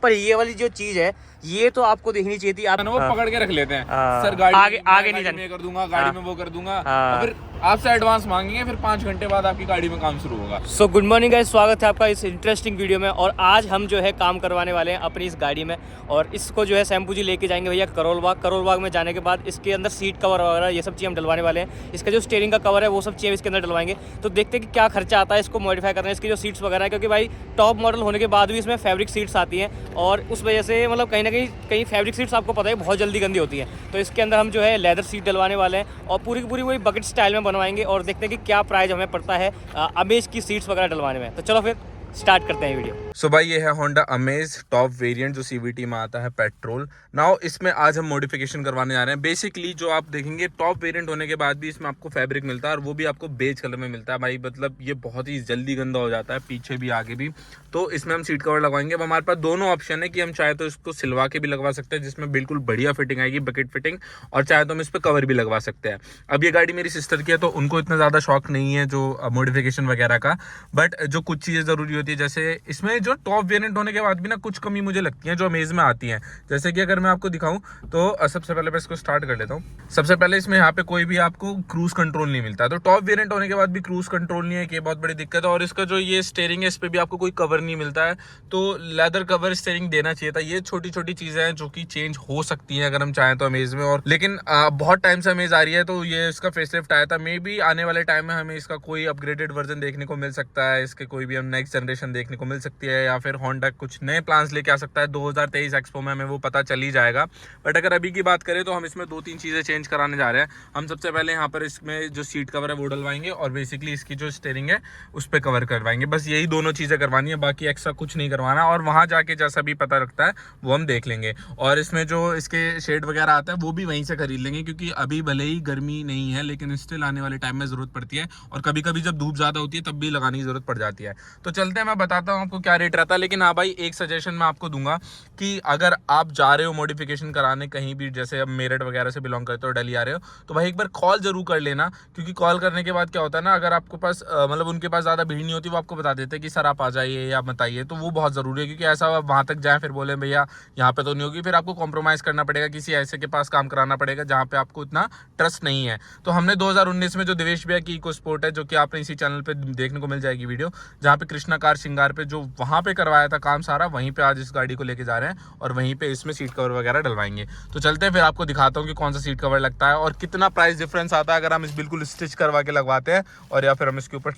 पर ये वाली जो चीज है ये तो आपको देखनी चाहिए थी। आप वो पकड़ के रख लेते हैं सर, गाड़ी आगे गाड़ी नहीं जाने में कर दूंगा, गाड़ी में वो कर दूंगा, हाँ। फिर आपसे एडवांस मांगेंगे, फिर 5 घंटे बाद आपकी गाड़ी में काम शुरू होगा। सो गुड मॉर्निंग गाइस, स्वागत है आपका इस इंटरेस्टिंग वीडियो में। और आज हम जो है काम करवाने वाले हैं अपनी इस गाड़ी में, और इसको जो है शैम्पू जी लेके जाएंगे भैया करोल बाग में जाने के बाद इसके अंदर सीट कवर वगैरह ये सब चीज़ हम डलवाने वाले हैं। इसका जो स्टीयरिंग का कवर है वो सब चीज़ें इसके अंदर डलवाएंगे। तो देखते हैं कि क्या खर्चा आता है इसको मॉडिफाई करने, इसकी जो सीट्स वगैरह है, क्योंकि भाई टॉप मॉडल होने के बाद भी इसमें फैब्रिक सीट्स आती हैं और उस वजह से मतलब कहीं ना कहीं फैब्रिक सीट्स आपको पता है बहुत जल्दी गंदी होती हैं। तो इसके अंदर हम जो है लेदर सीट डलवाने वाले हैं और पूरी की पूरी वही बकेट स्टाइल में बनवाएंगे और देखते हैं कि क्या प्राइस हमें पड़ता है अमेज की सीट्स वगैरह डलवाने में। तो चलो फिर स्टार्ट करते हैं वीडियो। सो भाई ये है होंडा अमेज टॉप वेरिएंट जो सीवीटी में आता है पेट्रोल। नाउ इसमें आज हम मॉडिफिकेशन करवाने जा रहे हैं। बेसिकली जो आप देखेंगे टॉप वेरिएंट होने के बाद भी इसमें आपको फैब्रिक मिलता है और वो भी आपको बेज कलर में मिलता है। भाई मतलब ये बहुत ही जल्दी गंदा हो जाता है पीछे भी आगे भी। तो इसमें हम सीट कवर लगवाएंगे। अब हमारे पास दोनों ऑप्शन है कि हम चाहे तो इसको सिलवा के भी लगवा सकते हैं जिसमें बिल्कुल बढ़िया फिटिंग आएगी, बकेट फिटिंग, और चाहे तो हम इस पर कवर भी लगवा सकते हैं। अब ये गाड़ी मेरी सिस्टर की है तो उनको इतना ज़्यादा शौक नहीं है जो मॉडिफिकेशन वगैरह का, बट जो कुछ चीज़ें ज़रूरी होती है, जैसे इसमें जो टॉप वेरिएंट होने के बाद भी ना कुछ कमी मुझे लगती है जो अमेज में आती है। जैसे कि अगर मैं आपको दिखाऊं तो सबसे पहले मैं इसको स्टार्ट कर लेता हूं। सबसे पहले इसमें यहाँ पे कोई भी आपको क्रूज कंट्रोल नहीं मिलता, तो टॉप वेरिएंट होने के बाद भी क्रूज कंट्रोल नहीं है, कि बहुत बड़ी दिक्कत है। और इसका जो ये स्टीयरिंग है इस पे भी आपको कोई कवर नहीं मिलता है, तो लेदर कवर स्टीयरिंग देना चाहिए था। ये छोटी छोटी चीजें हैं जो कि चेंज हो सकती हैं अगर हम चाहें तो अमेज में। और लेकिन बहुत टाइम से अमेज आ रही है तो ये इसका फेसलिफ्ट आया था, मे बी आने वाले टाइम में हमें इसका कोई अपग्रेडेड वर्जन देखने को मिल सकता है, इसके कोई भी हम नेक्स्ट जनरेशन देखने को मिल सकती है, या फिर होंडा कुछ नए प्लान्स लेके आ सकता है 2023 एक्सपो में, हमें वो पता चल ही जाएगा। बट अगर अभी की बात करें तो हम इसमें 2-3 चीज़ें चेंज कराने जा रहे हैं। हम सबसे पहले यहाँ पर इसमें जो सीट कवर है वो डलवाएंगे और बेसिकली इसकी जो स्टीयरिंग है उस पर कवर करवाएंगे। बस यही दोनों चीज़ें करवानी है, बाकी एक्स्ट्रा कुछ नहीं करवाना। और वहाँ जाके जैसा भी पता रखता है वो हम देख लेंगे। और इसमें जो इसके शेड वगैरह आता है वो भी वहीं से खरीद लेंगे, क्योंकि अभी भले ही गर्मी नहीं है लेकिन स्टिल आने वाले टाइम में ज़रूरत पड़ती है, और कभी कभी जब धूप ज़्यादा होती है तब भी लगाने की ज़रूरत पड़ जाती है। तो चलते हैं, मैं बताता हूँ आपको क्या रेट रहता है। लेकिन हाँ भाई, एक सजेशन मैं आपको दूंगा कि अगर आप जा रहे हो मॉडिफिकेशन कराने कहीं भी, जैसे अब मेरठ वगैरह से बिलोंग करते हो, दिल्ली आ रहे हो, तो भाई एक बार कॉल जरूर कर लेना। क्योंकि कॉल करने के बाद क्या होता है ना, अगर आपके पास मतलब उनके पास ज़्यादा भीड़ नहीं होती, वो आपको बता देते हैं कि सर आप आ जाइए या मत आइए। तो वो बहुत ज़रूरी है, क्योंकि ऐसा वहाँ तक जाए फिर बोले भैया यहाँ पे तो नहीं होगी, फिर आपको कॉम्प्रोमाइज़ करना पड़ेगा, किसी ऐसे के पास काम कराना पड़ेगा जहाँ पे आपको इतना ट्रस्ट नहीं है। तो हमने 2019 में जो देवेश भैया की इको स्पोर्ट है, जो कि आपने इसी चैनल पे देखने को मिल जाएगी वीडियो, जहाँ पे कृष्णा कार श्रृंगार पे जो वहाँ पे करवाया था काम सारा, वहीं पे आज इस गाड़ी को लेके जा रहे हैं और वहीं पे इसमें सीट कवर वगैरह डलवाएंगे। तो चलते हैं, फिर आपको दिखाता हूँ कि कौन सा सीट कवर लगता है और कितना प्राइस डिफरेंस आता है अगर हम इस बिल्कुल स्टिच करवा के लगवाते हैं और या फिर हम इसके ऊपर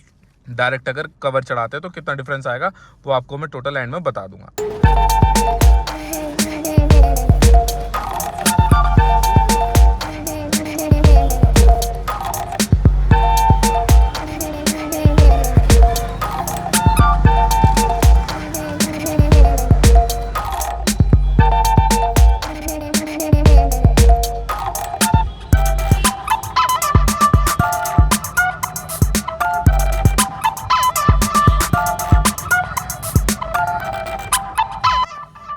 डायरेक्ट अगर कवर चढ़ाते हैं तो कितना डिफरेंस आएगा, वो आपको मैं टोटल एंड में बता दूंगा।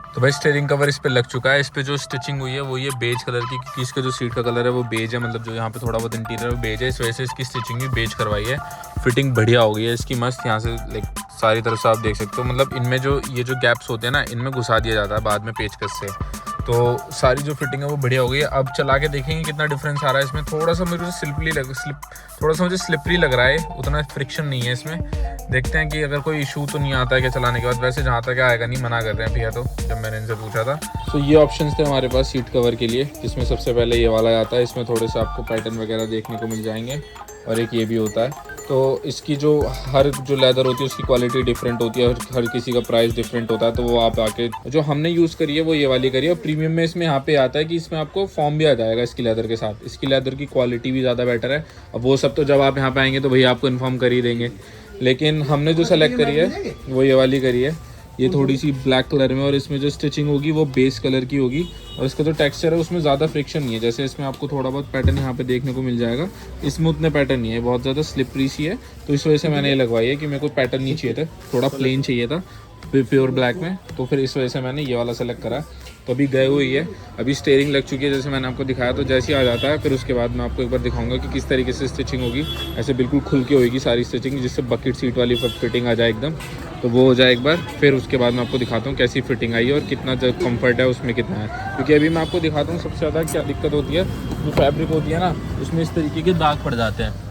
तो भाई स्टीयरिंग कवर इस पे लग चुका है। इस पे जो स्टिचिंग हुई है वो ये बेज कलर की, क्योंकि इसका जो सीट का कलर है वो बेज है, मतलब जो यहाँ पे थोड़ा बहुत इंटीरियर वो बेज है, इस वजह से इसकी स्टिचिंग भी बेज करवाई है। फिटिंग बढ़िया हो गई है इसकी, मस्त। यहाँ से लाइक सारी तरफ से आप देख सकते हो, मतलब इनमें जो ये जो गैप्स होते हैं ना, इनमें घुसा दिया जाता है बाद में पेचकस से। तो सारी जो फिटिंग है वो बढ़िया हो गई है। अब चला के देखेंगे कितना डिफरेंस आ रहा है इसमें। थोड़ा सा मुझे स्लिपरी लग रहा है, उतना फ्रिक्शन नहीं है इसमें। देखते हैं कि अगर कोई इशू तो नहीं आता है क्या चलाने के बाद। वैसे जहाँ तक आएगा नहीं, मना कर रहे हैं भैया, तो जब मैंने इनसे पूछा था। तो ये ऑप्शंस थे हमारे पास सीट कवर के लिए, जिसमें सबसे पहले ये वाला आता है। इसमें थोड़े से आपको पैटर्न वगैरह देखने को मिल जाएंगे, और एक ये भी होता है। तो इसकी जो हर जो लेदर होती है उसकी क्वालिटी डिफरेंट होती है, और हर किसी का प्राइस डिफरेंट होता है। तो वो आप आके जो हमने यूज़ करी है वो ये वाली करी है। और प्रीमियम में इसमें यहाँ पे आता है कि इसमें आपको फॉर्म भी आ जाएगा इसकी लेदर के साथ। इसकी लेदर की क्वालिटी भी ज़्यादा बेटर है। अब वो सब तो जब आप यहाँ पे आएंगे तो भैया आपको इन्फॉर्म कर ही देंगे, लेकिन हमने जो सेलेक्ट करी है वो ये वाली करी है। ये थोड़ी सी ब्लैक कलर में, और इसमें जो स्टिचिंग होगी वो बेस कलर की होगी, और इसका जो टेक्सचर है उसमें ज़्यादा फ्रिक्शन नहीं है। जैसे इसमें आपको थोड़ा बहुत पैटर्न यहाँ पे देखने को मिल जाएगा, इसमें उतने पैटर्न नहीं है, बहुत ज़्यादा स्लिपरी सी है। तो इस वजह से मैंने ये लगवाई है कि मेरे को पैटर्न नहीं चाहिए था, थोड़ा प्लेन चाहिए था। प्योर ब्लैक में, तो फिर इस वजह से मैंने ये वाला सेलेक्ट करा। तो अभी गए हुई है, अभी स्टेयरिंग लग चुकी है जैसे मैंने आपको दिखाया। तो जैसे ही आ जाता है फिर उसके बाद मैं आपको एक बार दिखाऊंगा कि किस तरीके से स्टिचिंग होगी। ऐसे बिल्कुल खुल के होगी सारी स्टिचिंग, जिससे बकेट सीट वाली फिटिंग आ जाए एकदम। तो वो हो जाए एक बार, फिर उसके बाद मैं आपको दिखाता हूँ कैसी फिटिंग आई है और कितना जो कम्फर्ट है उसमें कितना है। क्योंकि अभी मैं आपको दिखाता हूँ सबसे ज़्यादा क्या दिक्कत होती है, जो फैब्रिक होती है ना उसमें इस तरीके के दाग पड़ जाते हैं।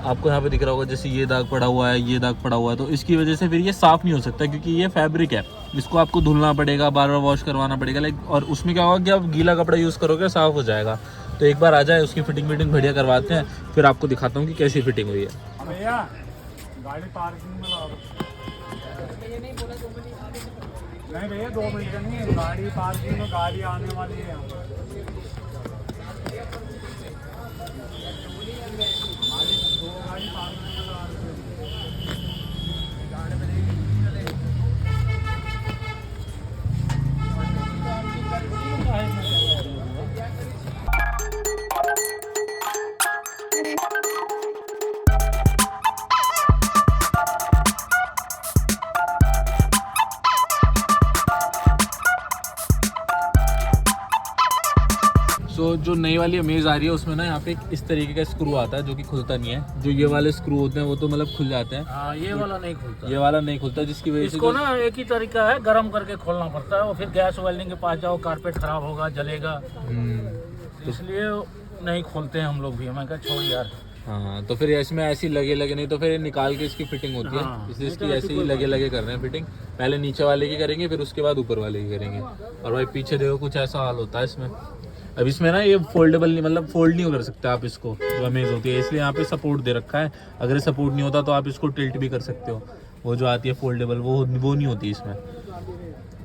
आपको यहाँ पे दिख रहा होगा जैसे ये दाग पड़ा हुआ है, ये दाग पड़ा हुआ है, तो इसकी वजह से फिर ये साफ़ नहीं हो सकता क्योंकि ये फैब्रिक है। इसको आपको धुलना पड़ेगा, बार बार वॉश करवाना पड़ेगा। लाइक और उसमें क्या होगा कि आप गीला कपड़ा यूज़ करोगे साफ़ हो जाएगा। तो एक बार आ जाए, उसकी फिटिंग बढ़िया करवाते हैं, फिर आपको दिखाता हूँ कि कैसी फिटिंग हुई है। भैया गाड़ी पार्किंग में लाओ। नहीं भैया 2 मिनट का नहीं है, गाड़ी पार्किंग में, गाड़ी आने वाली है यहाँ पर। हमारी 2 गाड़ी पार्किंग में लगा तो जो नई वाली अमेज आ रही है उसमें ना यहाँ पे इस तरीके का स्क्रू आता है जो कि खुलता नहीं है। जो ये वाले स्क्रू होते हैं वो तो मतलब खुल जाते हैं। हाँ, ये वाला नहीं खुलता। ये वाला नहीं खुलता, जिसकी वजह से इसको ना एक ही तरीका है, गर्म करके खोलना पड़ता है। और फिर गैस वेल्डिंग के पास जाओ, कारपेट खराब होगा, जलेगा, तो इसलिए नहीं खोलते हैं हम लोग भी। मैं कहा छोड़ यार। हाँ, तो फिर इसमें ऐसी लगे नहीं तो फिर निकाल के इसकी फिटिंग होती है। हाँ, इसलिए इसकी ऐसे ही लगे कर रहे हैं फिटिंग। पहले नीचे वाले की करेंगे, फिर उसके बाद ऊपर वाले की करेंगे। और भाई पीछे देखो कुछ ऐसा हाल होता है इसमें। अब इसमें ना ये फोल्डेबल नहीं, मतलब फोल्ड नहीं कर सकते आप इसको, जो अमेज होती है, इसलिए यहाँ पे सपोर्ट दे रखा है। अगर सपोर्ट नहीं होता तो आप इसको टिल्ट भी कर सकते हो। वो जो आती है फोल्डेबल, वो नहीं होती इसमें,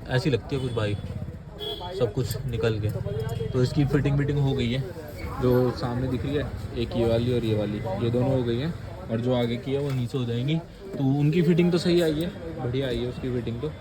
ऐसी लगती है कुछ भाई, सब कुछ निकल के। तो इसकी फिटिंग हो गई है। जो सामने दिख रही है एक ये वाली और ये वाली, ये दोनों हो गई हैं। और जो आगे की है वो नीचे हो जाएंगी। तो उनकी फिटिंग तो सही आई है, बढ़िया आई है उसकी फिटिंग तो।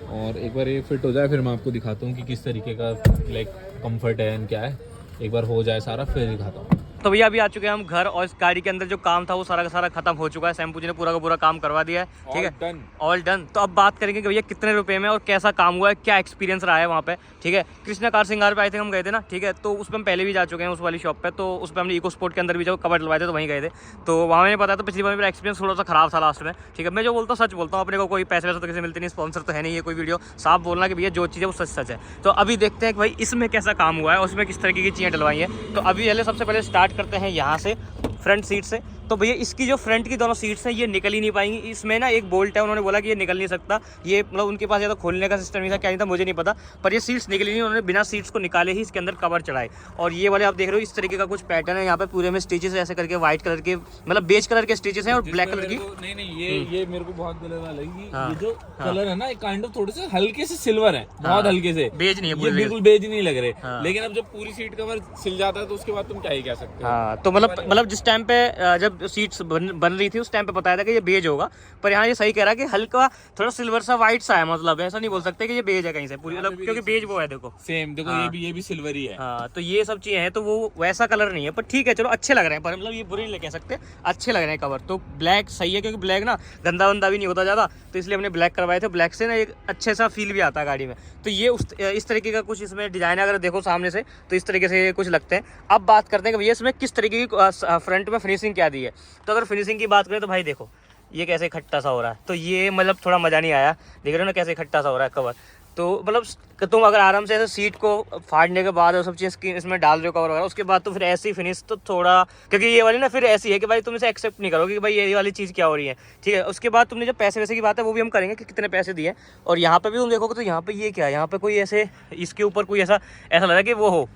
और एक बार ये फिट हो जाए फिर मैं आपको दिखाता हूँ कि किस तरीके का लाइक कंफर्ट है एंड क्या है। एक बार हो जाए सारा फिर दिखाता हूँ। तो भैया अभी आ चुके हैं हम घर, और इस गाड़ी के अंदर जो काम था वो सारा का सारा खत्म हो चुका है। शैम्पू जी ने पूरा का पूरा काम करवा दिया है, ठीक है, ऑल डन। तो अब बात करेंगे कि भैया कितने रुपए में और कैसा काम हुआ है, क्या एक्सपीरियंस रहा है वहाँ पे, ठीक है। कृष्णा कार सिंगार पे आई थिंक हम गए थे ना, ठीक है। तो उस पर हम पहले भी जा चुके हैं उस वाली शॉप पे। तो उस पर हमने इको स्पोर्ट के अंदर भी जो कवर डलवाए थे तो वहीं गए थे। तो वहाँ मैंने बताया, तो पिछली बार मेरा एक्सपीरियंस थोड़ा सा खराब था लास्ट में, ठीक है। मैं जो बोलता हूँ सच बोलता हूँ, अपने को कोई पैसे वैसे तो किसी मिलते नहीं, स्पॉन्सर तो है नहीं, ये कोई वीडियो साफ बोलना कि भैया जो चीज़ है वो सच सच है। तो अभी देखते हैं कि भाई इसमें कैसा काम हुआ है और उसमें किस तरीके की चीज़ें डलवाई हैं। तो अभी सबसे पहले स्टार्ट करते हैं यहाँ से, फ्रंट सीट से। तो भैया इसकी जो फ्रंट की दोनों सीट्स हैं ये निकल ही नहीं पाएंगी। इसमें ना एक बोल्ट है, उन्होंने बोला कि ये निकल नहीं सकता। ये मतलब उनके पास या तो खोलने का सिस्टम नहीं था, क्या नहीं था मुझे नहीं पता, पर ये सीट्स निकली नहीं। उन्होंने बिना सीट्स को निकाले ही इसके अंदर कवर चढ़ाए। और ये वाले आप देख रहे हो इस तरीके का कुछ पैटर्न है यहाँ पे, पूरे में स्टिचेस ऐसे करके व्हाइट कलर के, मतलब बेज कलर के स्टिचेस हैं और ब्लैक कलर की। नहीं ये मेरे को बहुत गलत लगी। ये जो कलर है ना काइंड ऑफ थोड़े से हल्के से सिल्वर है, बहुत हल्के से, बेज नहीं है, ये बिल्कुल बेज नहीं लग रहे। लेकिन अब जब पूरी सीट कवर सिल जाता है तो उसके बाद तुम क्या ही कह सकते हो। हाँ, तो मतलब जिस टाइम पे जब सीट्स बन रही थी उस टाइम पे बताया था कि ये बेज होगा, पर यहाँ ये सही कह रहा है कि हल्का थोड़ा सिल्वर सा व्हाइट सा है। मतलब ऐसा नहीं बोल सकते कि ये बेज है कहीं से पूरी, मतलब क्योंकि बेज वो है, देखो सेम देखो। हाँ, ये भी सिल्वर ही है। हाँ, तो ये सब चीजें हैं, तो वो वैसा कलर नहीं है, पर ठीक है चलो अच्छे लग रहे हैं। पर मतलब ये बुरे नहीं कह सकते, अच्छे लग रहे हैं कवर। तो ब्लैक सही है, क्योंकि ब्लैक ना गंदा वंदा भी नहीं होता ज़्यादा, तो इसलिए हमने ब्लैक करवाए थे। ब्लैक से ना एक अच्छे सा फील भी आता है गाड़ी में। तो ये इस तरीके का कुछ इसमें डिजाइन अगर देखो सामने से तो इस तरीके से कुछ लगते हैं। अब बात करते हैं कि भैया इसमें किस तरीके की फ्रंट में फिनिशिंग क्या दी है। तो अगर फिनिशिंग की बात करें तो भाई देखो ये कैसे इकट्ठा सा हो रहा है। तो ये मतलब थोड़ा मज़ा नहीं आया, देख रहे हो ना कैसे इकट्ठा सा हो रहा है कवर। तो मतलब तुम अगर आराम से ऐसे सीट को फाड़ने के बाद और सब चीज़ इसमें डाल रहे हो कवर वगैरह, उसके बाद तो फिर ऐसी फिनिश तो थोड़ा, क्योंकि ये वाली ना फिर ऐसी है कि भाई तुम इसे एक्सेप्ट नहीं करोगे कि भाई ये वाली चीज़ क्या हो रही है, ठीक है। उसके बाद तुमने जो पैसे वैसे की बात है वो भी हम करेंगे कि कितने पैसे दिए। और यहाँ पे भी तुम देखोगे तो यहाँ पे ये क्या है, यहाँ पे कोई ऐसे इसके ऊपर कोई ऐसा लग रहा है कि वो हो,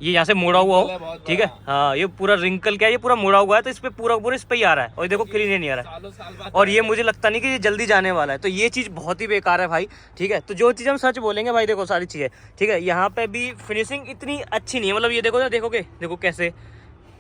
ये यहाँ से मुड़ा हुआ हो, ठीक है। हाँ, ये पूरा रिंकल क्या है, ये पूरा मुड़ा हुआ है, तो इस पे पूरा इस पे ही आ रहा है। और देखो क्लीन नहीं आ रहा है, और ये मुझे लगता नहीं कि ये जल्दी जाने वाला है। तो ये चीज़ बहुत ही बेकार है भाई, ठीक है। तो जो चीज़ हम सच बोलेंगे भाई, देखो सारी चीज़ें ठीक है। यहाँ पे भी फिनिशिंग इतनी अच्छी नहीं है, मतलब ये देखो ना, देखोगे देखो कैसे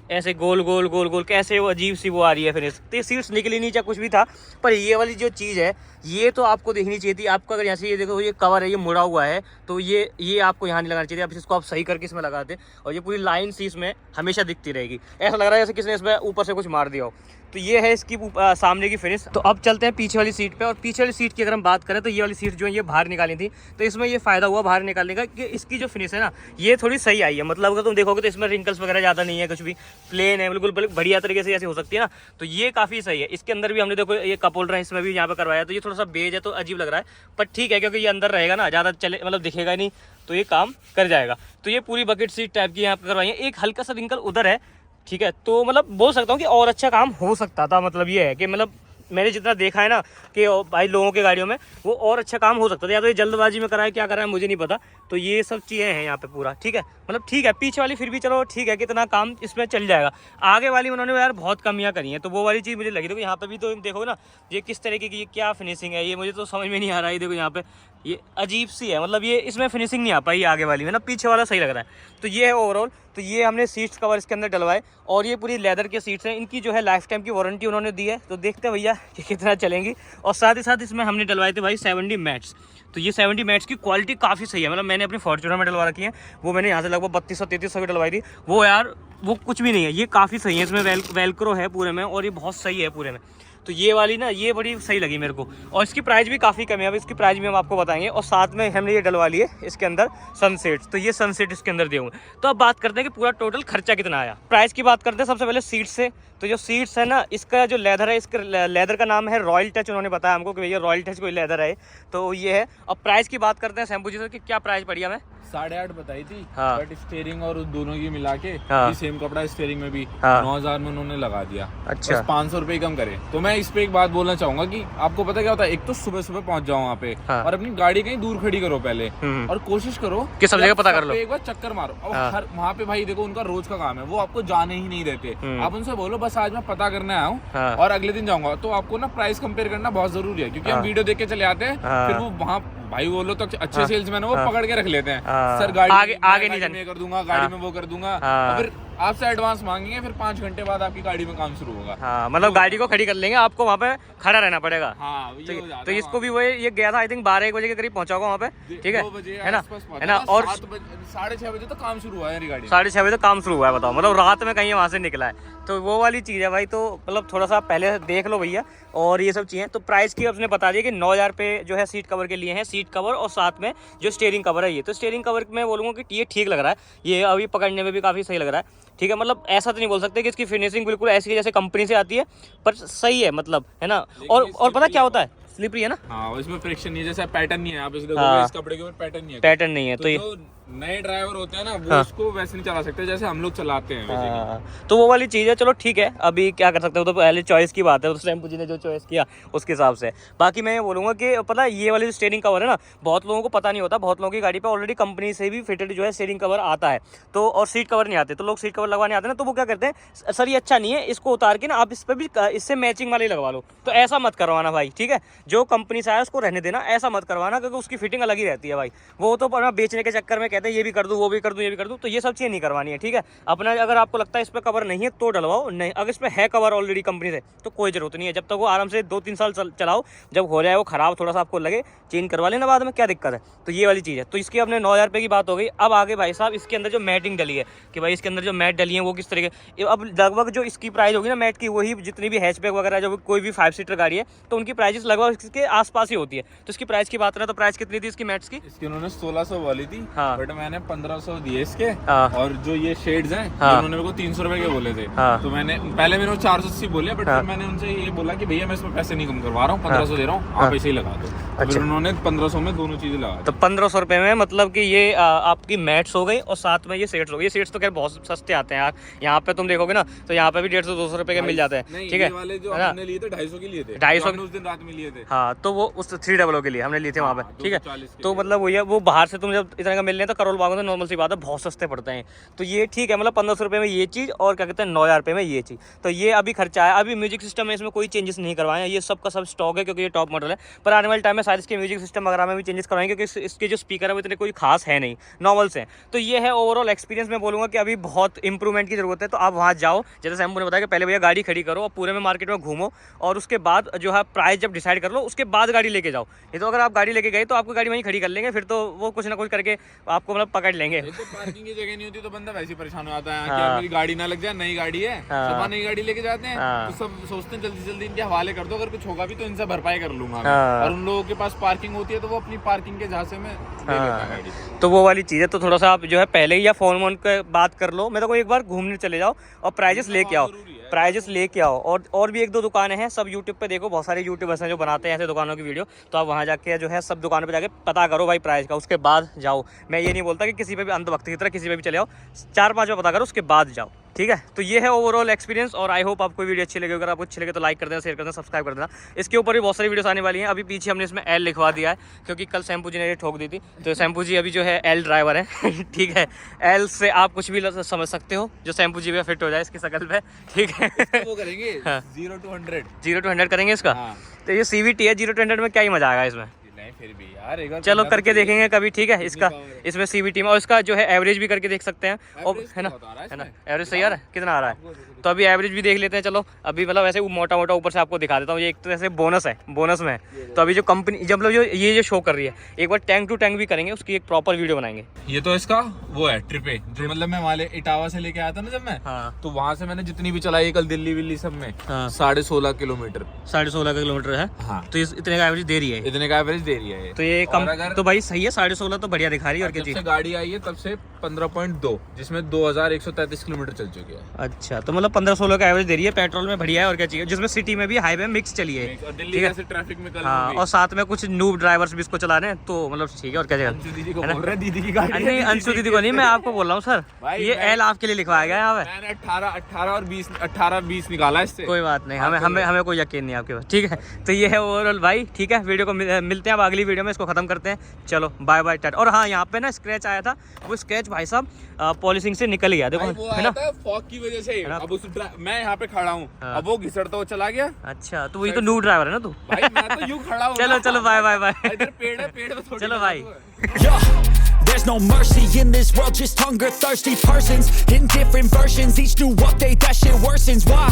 ऐसे गोल गोल गोल गोल कैसे वो अजीब सी वो आ रही है फिनिश। तो ये सीट्स निकली नहीं, चाहे कुछ भी था, पर ये वाली जो चीज़ है ये तो आपको देखनी चाहिए थी। आपको अगर यहाँ से ये देखो ये कवर है, ये मुड़ा हुआ है, तो ये आपको यहाँ नहीं लगाना चाहिए। अब इसको आप सही करके इसमें लगाते, और ये पूरी लाइन सी इसमें हमेशा दिखती रहेगी। ऐसा लग रहा है जैसे किसी ने इसमें ऊपर से कुछ मार दिया हो। तो ये है इसकी सामने की फिनिश। तो अब चलते हैं पीछे वाली सीट पे, और पीछे वाली सीट की अगर हम बात करें तो ये वाली सीट जो है ये बाहर निकाली थी, तो इसमें ये फ़ायदा हुआ बाहर निकालने का कि इसकी जो फिनिश है ना ये थोड़ी सही आई है। मतलब अगर तुम देखोगे तो इसमें रिंकल्स वगैरह ज़्यादा नहीं है, कुछ भी प्लेन है, बिल्कुल बढ़िया तरीके से ऐसे हो सकती है ना, तो ये काफ़ी सही है। इसके अंदर भी हमने देखो ये कप होल्डर है, इसमें भी यहाँ पर करवाया, तो ये थोड़ा सा बेज है तो अजीब लग रहा है, पर ठीक है क्योंकि ये अंदर रहेगा ना, ज़्यादा चले मतलब दिखेगा नहीं, तो ये काम कर जाएगा। तो ये पूरी बकेट सीट टाइप की यहाँ पर करवाई है। एक हल्का सा रिंकल उधर है, ठीक है, तो मतलब बोल सकता हूँ कि और अच्छा काम हो सकता था। मतलब ये है कि मतलब मैंने जितना देखा है ना कि भाई लोगों के गाड़ियों में वो और अच्छा काम हो सकता था, या तो ये जल्दबाजी में कराए क्या करा है मुझे नहीं पता। तो ये सब चीज़ें हैं यहाँ पे पूरा, ठीक है, मतलब ठीक है। पीछे वाली फिर भी चलो ठीक है, कितना काम इसमें चल जाएगा। आगे वाली उन्होंने यार बहुत कमियाँ करी हैं, तो वो वाली चीज़ मुझे लगी। देखो यहाँ पे भी तो देखो ना ये किस तरीके की, ये क्या फिनिशिंग है, ये मुझे तो समझ में नहीं आ रहा है। देखो यहाँ पे ये अजीब सी है, मतलब ये इसमें फिनिशिंग नहीं आ पाई आगे वाली में ना, पीछे वाला सही लग रहा है। तो ये है ओवरऑल। तो ये हमने सीट्स कवर इसके अंदर डलवाए, और ये पूरी लेदर के सीट्स हैं, इनकी जो है लाइफ टाइम की वारंटी उन्होंने दी है, तो देखते हैं भैया कि कितना चलेंगी। और साथ ही साथ इसमें हमने डलवाए थे भाई 70 मैट्स। तो ये 70 मैट्स की क्वालिटी काफ़ी सही है। मतलब मैंने अपनी फॉर्च्यूनर में डलवा रखी है, वो मैंने यहाँ से लगभग 3200-3300 की डलवाई थी, वो यार वो कुछ भी नहीं है, ये काफ़ी सही है। इसमें वेलक्रो है पूरे में, और ये बहुत सही है पूरे में। तो ये वाली ना ये बड़ी सही लगी मेरे को, और इसकी प्राइस भी काफ़ी कम है। अब इसकी प्राइस भी हम आपको बताएंगे। और साथ में हमने ये डलवा लिए इसके अंदर सनसेट्स, तो ये सनसेट इसके अंदर दिए हुए। तो अब बात करते हैं कि पूरा टोटल खर्चा कितना आया। प्राइस की बात करते हैं सबसे पहले सीट से। तो जो सीट्स है ना, इसका जो लेदर है, इसका लेदर का नाम है रॉयल टच। उन्होंने बताया हमको कि भैया रॉयल टच कोई लेदर है, तो ये है। अब प्राइस की बात करते हैं शैम्पू जी से कि क्या प्राइस पड़ी हमें। 8.5 बताई थी, हाँ। बट स्टीयरिंग और उस दोनों की मिला के हाँ। सेम कपड़ा स्टीयरिंग में भी हाँ। 9,000 में उन्होंने लगा दिया। अच्छा। बस 500 रुपए कम करे। तो मैं इस पे एक बात बोलना चाहूंगा कि आपको पता क्या होता है, एक तो सुबह सुबह पहुंच जाओ वहाँ पे, हाँ। और अपनी गाड़ी कहीं दूर खड़ी करो पहले, और कोशिश करो कि सब जगह पता कर लो, एक बार चक्कर मारो। और हाँ। हर वहाँ पे भाई देखो उनका रोज का काम है, वो आपको जाने ही नहीं देते। आप उनसे बोलो बस आज मैं पता करने आया हूँ, हाँ। और अगले दिन जाऊंगा। तो आपको ना प्राइस कंपेयर करना बहुत जरूरी है, क्योंकि हम वीडियो देख के चले आते हैं, फिर वो वहाँ भाई वो लोग तो अच्छे सेल्समैन है, वो पकड़ के रख लेते हैं। सर गाड़ी आगे नहीं में कर दूंगा, गाड़ी में वो कर दूंगा, फिर आपसे एडवांस मांगेंगे, फिर 5 घंटे बाद आपकी गाड़ी में काम शुरू होगा। हाँ, मतलब गाड़ी को खड़ी कर लेंगे, आपको वहाँ पे खड़ा रहना पड़ेगा। हाँ, तो इसको भी वही ये गया था, आई थिंक 12-1 बजे के करीब पहुंचा होगा वहाँ पे, ठीक है, 2 बजे है ना, है ना। और 6:30 बजे तो काम शुरू हुआ है गाड़ी, 6:30 बजे तक काम शुरू हुआ है। बताओ, मतलब रात में कहीं वहाँ से निकला है, तो वो वाली चीज़ है भाई। तो मतलब थोड़ा सा पहले देख लो भैया, और ये सब चीज़ें। तो प्राइस की उसने बता दिया कि 9,000 पे जो है सीट कवर के लिए है, सीट कवर और साथ में जो स्टीयरिंग कवर है ये। तो स्टीयरिंग कवर में बोलूँगा कि ये ठीक लग रहा है, ये अभी पकड़ने में भी काफ़ी सही लग रहा है, ठीक है। मतलब ऐसा तो नहीं बोल सकते कि इसकी फिनिशिंग बिल्कुल ऐसी जैसे कंपनी से आती है, पर सही है, मतलब है ना। और पता क्या होता है, स्लिपरी है ना। हाँ, इसमें फ्रिक्शन नहीं है, जैसा पैटर्न नहीं है। आप इस देखोगे इस कपड़े के ऊपर पैटर्न नहीं है, पैटर्न नहीं है। तो ये नए ड्राइवर होते हैं ना, वो उसको वैसे नहीं चला सकते जैसे हम लोग चलाते हैं वैसे। तो वो वाली चीज़ है। चलो ठीक है, अभी क्या कर सकते हो, तो पहले चॉइस की बात है, तो शैम्पू जी ने जो चॉइस किया उसके हिसाब से। बाकी मैं ये बोलूँगा कि पता है ये वाली जो स्टीयरिंग कवर है ना, बहुत लोगों को पता नहीं होता। बहुत लोगों की गाड़ी पे ऑलरेडी कंपनी से भी फिटेड जो है स्टीयरिंग कवर आता है, तो और सीट कवर नहीं आते, तो लोग सीट कवर लगवाने आते हैं ना, तो वो क्या करते हैं, सर ये अच्छा नहीं है, इसको उतार के ना आप इस पर भी इससे मैचिंग वाले लगवा लो। तो ऐसा मत करवाना भाई, ठीक है। जो कंपनी से आया उसको रहने देना, ऐसा मत करवाना, क्योंकि उसकी फिटिंग अलग ही रहती है भाई। वो तो बेचने के चक्कर में कहते हैं ये भी कर दूँ, वो भी कर दूँ, ये भी कर दूँ, तो ये सब चीज़ें नहीं करवानी है, ठीक है। अपना अगर आपको लगता है इस पर कवर नहीं है तो डलवाओ, नहीं अगर इस पर है कवर ऑलरेडी कंपनी से तो कोई ज़रूरत नहीं है। जब तक वो आराम से 2-3 साल चलाओ, जब हो जाए वो ख़राब थोड़ा सा आपको लगे, चेंज करवा लेना बाद में, क्या दिक्कत है। तो ये वाली चीज़ है। तो इसकी अपने 9,000 रुपये की बात हो गई। अब आगे भाई साहब इसके अंदर जो मैटिंग डली है, कि भाई इसके अंदर जो मैट डली है वो किस तरीके, अब लगभग जो इसकी प्राइस होगी ना मैट की, वही जितनी भी हैचबैक वगैरह जो कोई भी 5 सीटर गाड़ी है, तो उनकी प्राइस लगभग इसके आसपास ही होती है। तो इसकी प्राइस की बात करें तो प्राइस कितनी थी इसकी मैट्स की? इसकी उन्होंने 1600 वाली थी, हाँ। बट मैंने 1500 दिए इसके। हाँ। और जो ये शेड्स हैं, हाँ। उन्होंने मेरे को 300 रुपए के बोले थे। हाँ। तो मैंने पहले मैंने 480 बोले, बट फिर मैंने उनसे ये बोला कि भैया मैं इसमें पैसे नहीं कम करवा रहा हूँ, 1500 दे रहा हूँ, आप ऐसे ही लगा दो। फिर उन्होंने 1500 में दोनों चीजें लगा दी। तो 1500 रुपये में मतलब कि ये आपकी मैट्स हो गई, और साथ में ये सेट्स हो गई। ये सेट्स तो खैर बहुत सस्ते आते हैं यार, यहाँ पे तुम देखोगे ना तो यहाँ पे भी 150-200 रुपये के मिल जाते हैं, ठीक है। वाले जो हमने लिए थे 250 के लिए थे, 250 उस दिन रात में लिए थे। हाँ, तो वो उस 300 के लिए हमने लिए थे वहाँ पे, ठीक है। 240 के तो मतलब वही है, वो बाहर से तुम जब इतना का मिल रहे हैं तो करोल बाग में नॉर्मल सी बात है, बहुत सस्ते पड़ते हैं। तो ये ठीक है, मतलब 1500 रुपये में ये चीज़, और क्या कहते हैं 9,000 रुपये में ये चीज़। तो ये अभी खर्चा है। अभी म्यूजिक सिस्टम में इसमें कोई चेंजेस नहीं करवाए हैं, ये सब का सब स्टॉक है, क्योंकि ये टॉप मॉडल है। पर आने वाले टाइम में शायद इसके म्यूजिक सिस्टम वगैरह में भी चेंजेस करवाएंगे, क्योंकि इसके जो स्पीकर है वो इतने कोई खास है नहीं, नॉर्मल से। तो ये है ओवरऑल एक्सपीरियंस। मैं बोलूँगा कि अभी बहुत इंप्रूवमेंट की जरूरत है। तो आप वहाँ जाओ, जैसे शैम्पू ने बताया कि पहले भैया गाड़ी खड़ी करो और पूरे में मार्केट में घूमो, और उसके बाद जो है प्राइस जब डिसाइड कर लो उसके बाद गाड़ी लेके जाओ। ये तो अगर आप गाड़ी लेके गए तो आपको गाड़ी वहीं खड़ी कर लेंगे, फिर तो वो कुछ ना कुछ करके आपको मतलब पकड़ लेंगे। तो पार्किंग की जगह नहीं होती तो बंदा वैसे ही परेशान हो जाता है कि मेरी गाड़ी ना लग जाए, नई गाड़ी है, सब नई गाड़ी लेके जाते हैं तो सब सोचते हैं जल्दी जल्दी इनके हवाले कर दो, अगर कुछ होगा भी तो इनसे भरपाई कर लूंगा मैं। और उन लोगों के पास पार्किंग होती है तो वो अपनी पार्किंग के झांसे में ले लेता है गाड़ी। तो वो वाली चीज़ है, तो थोड़ा सा आप जो है पहले ही या फोन वोन के बात कर लो, मैं तो कोई एक बार घूमने चले जाओ और प्राइजेस लेके आओ, प्राइजेस लेके आओ। और भी एक दो दुकानें हैं, सब यूट्यूब पे देखो, बहुत सारे यूट्यूबर्स हैं जो बनाते हैं ऐसे दुकानों की वीडियो, तो आप वहाँ जाके जो है सब दुकानों पे जाके पता करो भाई प्राइस का, उसके बाद जाओ। मैं ये नहीं बोलता कि किसी पे भी अंधभक्त की तरह किसी पे भी चले आओ, 4-5 बार पता करो उसके बाद जाओ, ठीक है। तो ये है ओवरऑल एक्सपीरियंस और आई होप आपको वीडियो अच्छी लगी। अगर आपको अच्छी लगे तो लाइक कर देना, शेयर कर देना, सब्सक्राइब कर देना। इसके ऊपर भी बहुत सारी वीडियोस आने वाली हैं। अभी पीछे हमने इसमें एल लिखवा दिया है क्योंकि कल शैम्पू जी ने ये ठोक दी थी, तो शैम्पू जी अभी जो है एल ड्राइवर है ठीक है। एल से आप कुछ भी समझ सकते हो जो शैम्पू जी पे फिट हो जाए इसकी शकल पे, ठीक है। वो करेंगे 0 to 100 0 to 100 करेंगे इसका। तो ये CVT है, 0 to 100 में क्या ही मजा आएगा इसमें। नहीं फिर भी यार एक बार चलो करके देखेंगे कभी, ठीक है। इसका इसमें CVT में और इसका जो है एवरेज भी करके देख सकते हैं, और है ना, है ना, एवरेज सही आ रहा है, कितना आ रहा है, तो अभी एवरेज भी देख लेते हैं। चलो अभी मतलब ऐसे मोटा मोटा ऊपर से आपको दिखा देता हूँ, ये एक तरह से बोनस है, बोनस में है। तो अभी जो कंपनी जब मतलब जो ये जो शो कर रही है, एक बार टैंक टू टैंक भी करेंगे, उसकी एक प्रॉपर वीडियो बनाएंगे। ये तो इसका वो है ट्रिप है जो मतलब मैं वाले इटावा से लेके आया था ना जब मैं, तो वहाँ से मैंने जितनी भी चलाई कल दिल्ली विल्ली सब में 16.5 किलोमीटर 16.5 किलोमीटर है। हाँ। तो इतने का एवरेज दे रही है, इतने का एवरेज दे रही है। तो ये कम तो भाई सही है, 16.5 तो बढ़िया दिखा रही है। और क्या जब से चीज गाड़ी आई है तब से 15.2 जिसमें 2133 किलोमीटर चल चुकी है। अच्छा, तो मतलब 15-16 का एवरेज दे रही है, पेट्रोल में बढ़िया है। और क्या चाहिए, जिसमें सिटी में भी हाईवे मिक्स चली है, और दिल्ली ठीक है। जैसे ट्रैफिक में कल हाँ, और साथ में कुछ नूब ड्राइवर्स भी इसको चला रहे हैं, तो मतलब ठीक है। और क्या चाहिए, अंशु दीदी को बोल रहे हैं दीदी की गाड़ी नहीं अंशु दीदी को नहीं, मैं आपको बोल रहा हूँ सर, ये एल आपके लिए लिखवाया गया है यहाँ पे। मैंने 18-20 निकाला इससे। कोई बात नहीं, हमें कोई यकीन नहीं आपके पास, ठीक है। तो ये है ओवरऑल भाई, ठीक है। वीडियो को मिलते हैं अब अगली वीडियो में, इसको खत्म करते हैं। चलो बाय बाय टाटा। और हाँ, यहाँ पे ना स्क्रैच आया था, वो स्क्रैच भाई साहब पॉलिशिंग से निकल गया, देखो है ना, फॉग की वजह से। अब मैं यहाँ पे खड़ा हूँ, अब वो घिसड़ता हुआ चला गया। अच्छा, तो वही तो न्यू ड्राइवर है ना तू। भाई मैं तो यूं खड़ा हूँ। चलो बाय बाय बाय। इधर पेड़ है, पेड़ पे थोड़ी चलो भाई। There's no mercy in this world, just hunger thirsty persons in different versions, each new update that shit worsens. Why